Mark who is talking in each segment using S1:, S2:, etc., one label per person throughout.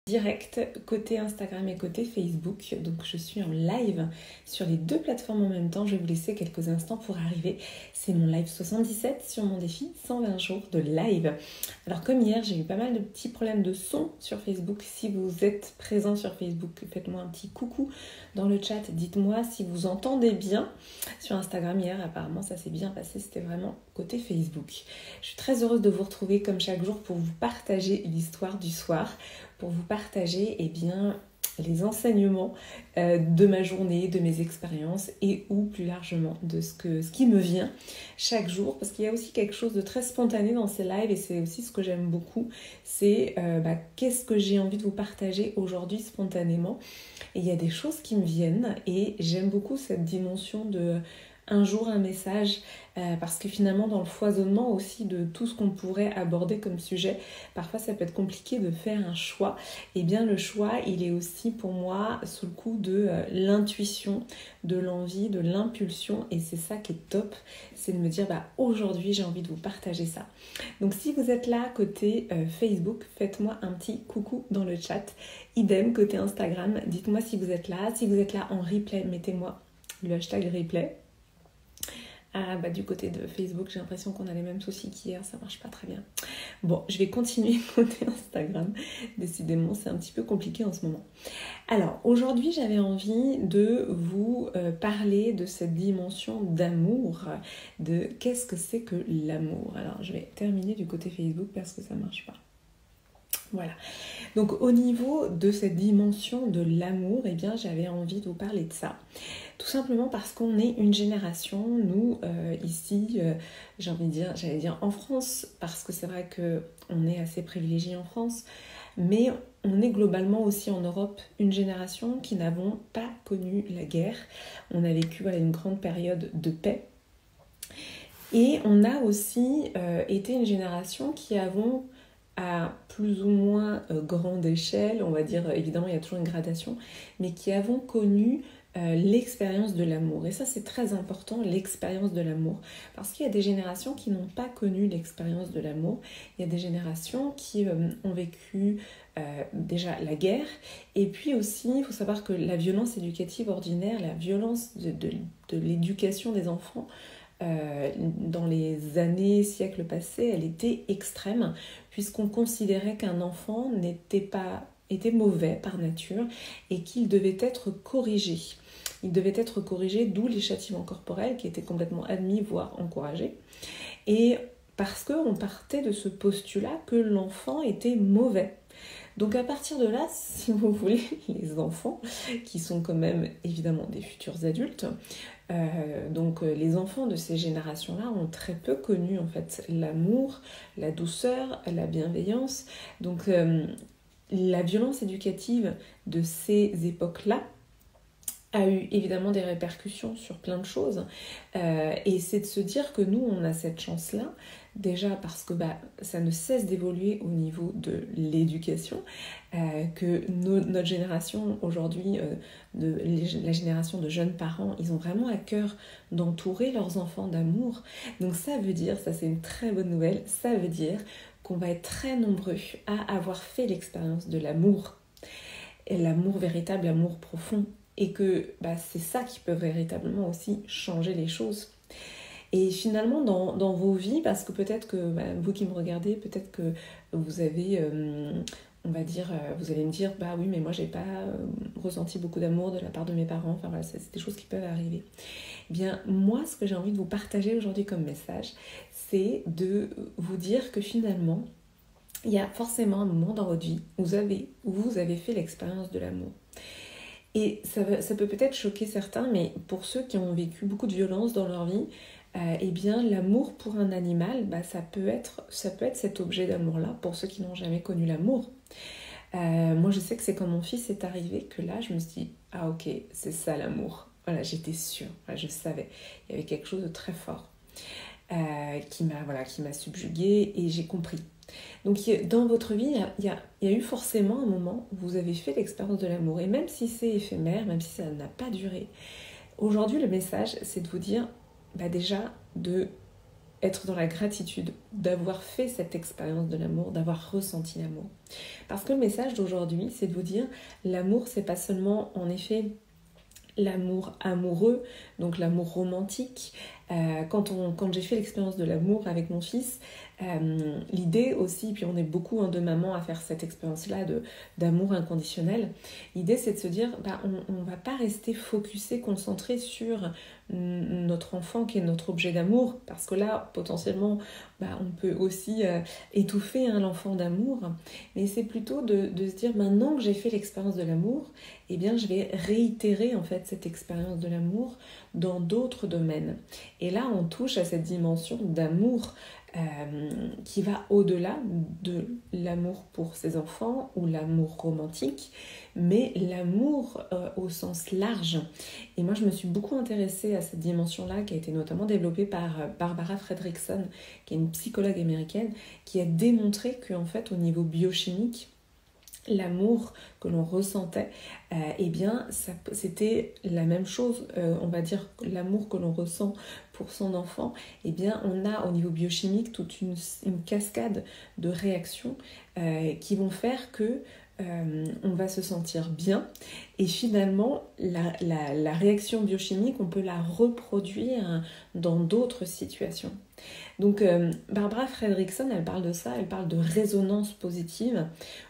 S1: Direct côté Instagram et côté Facebook, donc je suis en live sur les deux plateformes en même temps. Je vais vous laisser quelques instants pour arriver. C'est mon live 77 sur mon défi 120 jours de live. Alors comme hier, j'ai eu pas mal de petits problèmes de son sur Facebook. Si vous êtes présent sur Facebook, faites-moi un petit coucou dans le chat. Dites-moi si vous entendez bien. Sur Instagram hier, apparemment ça s'est bien passé. C'était vraiment côté Facebook. Je suis très heureuse de vous retrouver comme chaque jour pour vous partager l'histoire du soir, pour vous partager les enseignements de ma journée, de mes expériences et ou plus largement de ce qui me vient chaque jour, parce qu'il y a aussi quelque chose de très spontané dans ces lives et c'est aussi ce que j'aime beaucoup, c'est qu'est-ce que j'ai envie de vous partager aujourd'hui spontanément. Et il y a des choses qui me viennent et j'aime beaucoup cette dimension de un jour un message, parce que finalement dans le foisonnement aussi de tout ce qu'on pourrait aborder comme sujet, parfois ça peut être compliqué de faire un choix. Et bien le choix, il est aussi pour moi sous le coup de l'intuition, de l'envie, de l'impulsion, et c'est ça qui est top, c'est de me dire aujourd'hui j'ai envie de vous partager ça. Donc si vous êtes là côté Facebook, faites-moi un petit coucou dans le chat. Idem côté Instagram, dites-moi si vous êtes là en replay, mettez-moi le hashtag replay. Du côté de Facebook, j'ai l'impression qu'on a les mêmes soucis qu'hier, ça marche pas très bien. Bon, je vais continuer côté Instagram. Décidément, c'est un petit peu compliqué en ce moment. Alors, aujourd'hui, j'avais envie de vous parler de cette dimension d'amour, de qu'est-ce que c'est que l'amour. Alors, je vais terminer du côté Facebook parce que ça marche pas. Voilà. Donc au niveau de cette dimension de l'amour, j'avais envie de vous parler de ça. Tout simplement parce qu'on est une génération, nous, ici, j'allais dire en France, parce que c'est vrai qu'on est assez privilégié en France, mais on est globalement aussi en Europe une génération qui n'avons pas connu la guerre. On a vécu une grande période de paix. Et on a aussi été une génération qui avons à plus ou moins grande échelle, on va dire, évidemment il y a toujours une gradation, mais qui avons connu l'expérience de l'amour. Et ça c'est très important, l'expérience de l'amour, parce qu'il y a des générations qui n'ont pas connu l'expérience de l'amour. Il y a des générations qui ont vécu déjà la guerre, et puis aussi il faut savoir que la violence éducative ordinaire, la violence de l'éducation des enfants, dans les siècles passés, elle était extrême, puisqu'on considérait qu'un enfant était mauvais par nature et qu'il devait être corrigé. Il devait être corrigé, d'où les châtiments corporels qui étaient complètement admis, voire encouragés. Et parce qu'on partait de ce postulat que l'enfant était mauvais. Donc à partir de là, si vous voulez, les enfants, qui sont quand même évidemment des futurs adultes, les enfants de ces générations-là ont très peu connu en fait l'amour, la douceur, la bienveillance. Donc la violence éducative de ces époques-là a eu évidemment des répercussions sur plein de choses, et c'est de se dire que nous on a cette chance-là, déjà parce que ça ne cesse d'évoluer au niveau de l'éducation, que notre génération aujourd'hui, la génération de jeunes parents, ils ont vraiment à cœur d'entourer leurs enfants d'amour. Donc ça veut dire, ça c'est une très bonne nouvelle, ça veut dire qu'on va être très nombreux à avoir fait l'expérience de l'amour, et l'amour véritable, l'amour profond, et que c'est ça qui peut véritablement aussi changer les choses. Et finalement dans vos vies, parce que peut-être que vous qui me regardez, peut-être que vous avez on va dire, vous allez me dire oui mais moi j'ai pas ressenti beaucoup d'amour de la part de mes parents, enfin voilà, c'est des choses qui peuvent arriver. Eh bien moi ce que j'ai envie de vous partager aujourd'hui comme message, c'est de vous dire que finalement il y a forcément un moment dans votre vie où vous avez fait l'expérience de l'amour. Et ça peut peut-être choquer certains, mais pour ceux qui ont vécu beaucoup de violence dans leur vie, l'amour pour un animal, ça peut être cet objet d'amour-là, pour ceux qui n'ont jamais connu l'amour. Moi, je sais que c'est quand mon fils est arrivé que là, je me suis dit, ah ok, c'est ça l'amour. Voilà, j'étais sûre, je savais. Il y avait quelque chose de très fort qui m'a subjuguée et j'ai compris. Donc dans votre vie, il y a eu forcément un moment où vous avez fait l'expérience de l'amour. Et même si c'est éphémère, même si ça n'a pas duré, aujourd'hui le message c'est de vous dire déjà de être dans la gratitude d'avoir fait cette expérience de l'amour, d'avoir ressenti l'amour. Parce que le message d'aujourd'hui, c'est de vous dire, l'amour, c'est pas seulement en effet l'amour amoureux, donc l'amour romantique. Quand j'ai fait l'expérience de l'amour avec mon fils, l'idée aussi, puis on est beaucoup de mamans à faire cette expérience-là d'amour inconditionnel, l'idée c'est de se dire, on ne va pas rester focusé, concentré sur notre enfant qui est notre objet d'amour, parce que là, potentiellement, on peut aussi étouffer l'enfant d'amour, mais c'est plutôt de se dire, maintenant que j'ai fait l'expérience de l'amour, eh bien, je vais réitérer en fait cette expérience de l'amour dans d'autres domaines. Et là, on touche à cette dimension d'amour qui va au-delà de l'amour pour ses enfants ou l'amour romantique, mais l'amour au sens large. Et moi, je me suis beaucoup intéressée à cette dimension-là qui a été notamment développée par Barbara Fredrickson, qui est une psychologue américaine, qui a démontré qu'en fait, au niveau biochimique, l'amour que l'on ressentait, c'était la même chose, on va dire l'amour que l'on ressent pour son enfant, on a au niveau biochimique toute une cascade de réactions qui vont faire que on va se sentir bien et finalement la réaction biochimique on peut la reproduire dans d'autres situations. Donc Barbara Fredrickson elle parle de ça, elle parle de résonance positive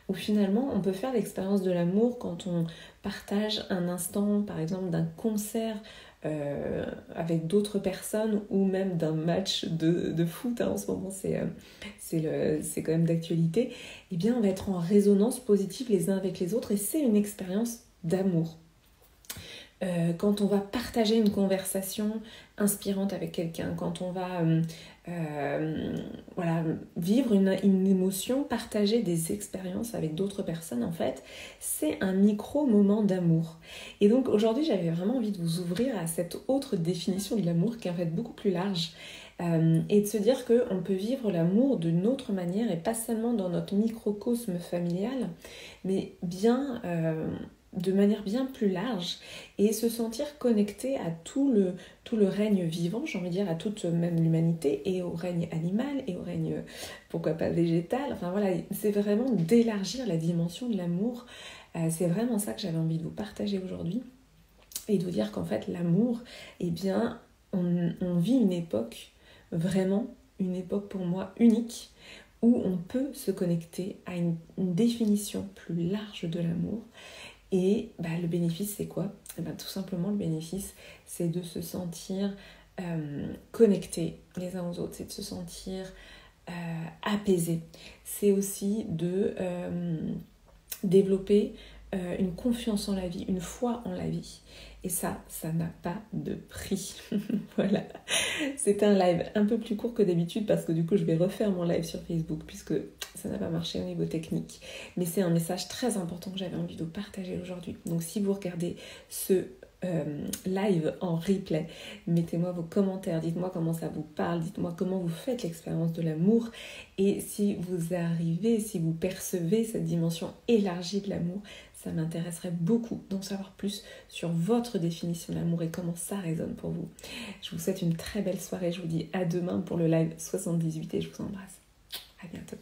S1: où finalement on peut faire l'expérience de l'amour quand on partage un instant par exemple d'un concert avec d'autres personnes ou même d'un match de foot en ce moment c'est quand même d'actualité, on va être en résonance positive les uns avec les autres et c'est une expérience d'amour. Quand on va partager une conversation inspirante avec quelqu'un, quand on va vivre une émotion, partager des expériences avec d'autres personnes, en fait, c'est un micro-moment d'amour. Et donc aujourd'hui, j'avais vraiment envie de vous ouvrir à cette autre définition de l'amour qui est en fait beaucoup plus large et de se dire qu'on peut vivre l'amour d'une autre manière et pas seulement dans notre microcosme familial, mais bien... de manière bien plus large et se sentir connecté à tout le règne vivant, j'ai envie de dire à toute même l'humanité et au règne animal et au règne, pourquoi pas végétal, enfin voilà, c'est vraiment d'élargir la dimension de l'amour, c'est vraiment ça que j'avais envie de vous partager aujourd'hui et de vous dire qu'en fait l'amour, on vit une époque, vraiment une époque pour moi unique où on peut se connecter à une définition plus large de l'amour. Et le bénéfice, c'est quoi ? Tout simplement, le bénéfice, c'est de se sentir connectés les uns aux autres, c'est de se sentir apaisés. C'est aussi de développer une confiance en la vie, une foi en la vie. Et ça n'a pas de prix. Voilà. C'était un live un peu plus court que d'habitude parce que du coup, je vais refaire mon live sur Facebook puisque ça n'a pas marché au niveau technique. Mais c'est un message très important que j'avais envie de partager aujourd'hui. Donc, si vous regardez ce live en replay, mettez-moi vos commentaires, dites-moi comment ça vous parle, dites-moi comment vous faites l'expérience de l'amour et si vous arrivez, si vous percevez cette dimension élargie de l'amour, ça m'intéresserait beaucoup d'en savoir plus sur votre définition de l'amour et comment ça résonne pour vous. Je vous souhaite une très belle soirée, je vous dis à demain pour le live 78 et je vous embrasse. À bientôt.